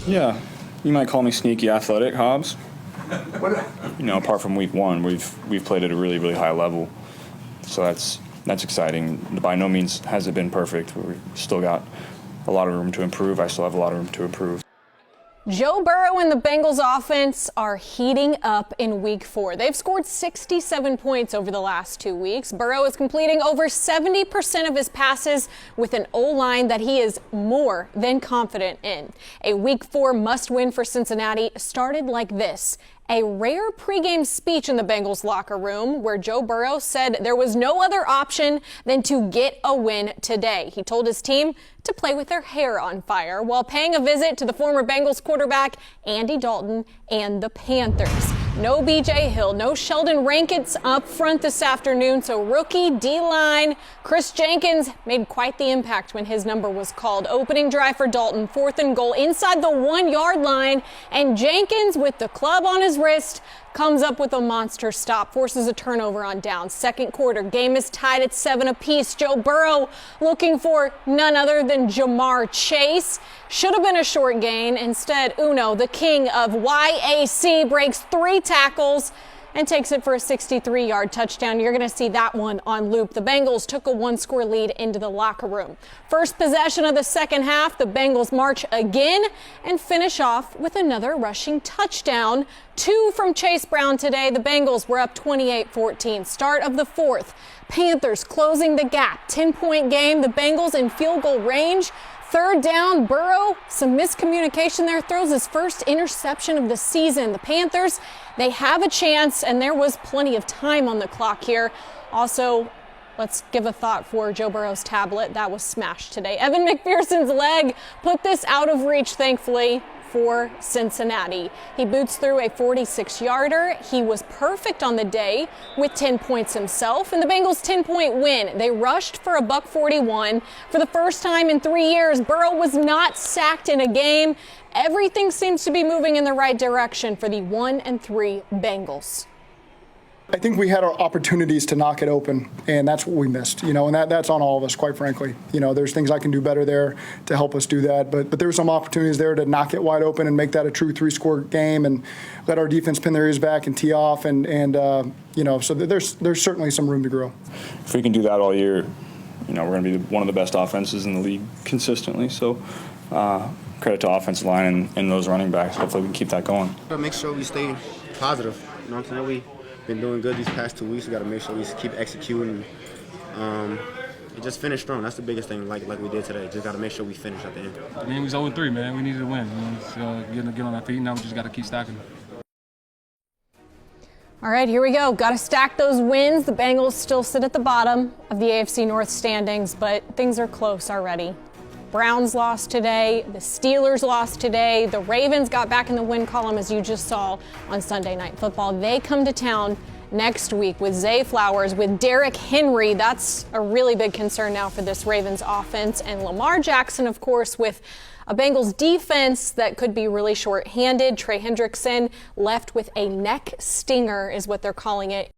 Yeah, you might call me sneaky athletic, Hobbs. Apart from week one, we've played at a really, really high level, so that's exciting. By no means has it been perfect. We've still got a lot of room to improve. I still have a lot of room to improve. Joe Burrow and the Bengals offense are heating up in week 4. They've scored 67 points over the last 2 weeks. Burrow is completing over 70% of his passes with an O-line that he is more than confident in. A week 4 must-win for Cincinnati started like this. A rare pregame speech in the Bengals locker room where Joe Burrow said there was no other option than to get a win today. He told his team to play with their hair on fire while paying a visit to the former Bengals quarterback Andy Dalton and the Panthers. No B.J. Hill, no Sheldon Rankins up front this afternoon, so rookie D-line Chris Jenkins made quite the impact when his number was called. Opening drive for Dalton, 4th and goal inside the 1-yard line, and Jenkins, with the club on his wrist, comes up with a monster stop, forces a turnover on down. Second quarter, game is tied at 7 apiece. Joe Burrow looking for none other than Jamar Chase. Should have been a short gain. Instead, Uno, the king of YAC, breaks 3 tackles and takes it for a 63-yard touchdown. You're going to see that one on loop. The Bengals took a 1-score lead into the locker room. First possession of the second half, the Bengals march again and finish off with another rushing touchdown. 2 from Chase Brown today. The Bengals were up 28-14. Start of the 4th. Panthers closing the gap. 10-point game. The Bengals in field goal range. 3rd down, Burrow, some miscommunication there, throws his first interception of the season. The Panthers, they have a chance, and there was plenty of time on the clock here. Also, let's give a thought for Joe Burrow's tablet. That was smashed today. Evan McPherson's leg put this out of reach, thankfully, for Cincinnati. He boots through a 46-yarder. He was perfect on the day with 10 points himself, and the Bengals' 10-point win. They rushed for a $141. For the first time in 3 years, Burrow was not sacked in a game. Everything seems to be moving in the right direction for the 1-3 Bengals. I think we had our opportunities to knock it open, and that's what we missed, and that's on all of us, quite frankly. There's things I can do better there to help us do that, but there were some opportunities there to knock it wide open and make that a true 3-score game and let our defense pin their ears back and tee off, and so there's certainly some room to grow. If we can do that all year, we're going to be one of the best offenses in the league consistently, so credit to offensive line and those running backs. Hopefully we can keep that going. Make sure we stay positive, what I'm saying? Been doing good these past 2 weeks. We got to make sure we keep executing. And just finish strong. That's the biggest thing, like we did today. Just got to make sure we finish at the end. I mean, we was 0-3, man. We needed to win. Get on our feet. Now we just got to keep stacking. All right, here we go. Got to stack those wins. The Bengals still sit at the bottom of the AFC North standings, but things are close already. Browns lost today. The Steelers lost today. The Ravens got back in the win column, as you just saw on Sunday Night Football. They come to town next week with Zay Flowers, with Derrick Henry. That's a really big concern now for this Ravens offense. And Lamar Jackson, of course, with a Bengals defense that could be really short-handed. Trey Hendrickson left with a neck stinger, is what they're calling it.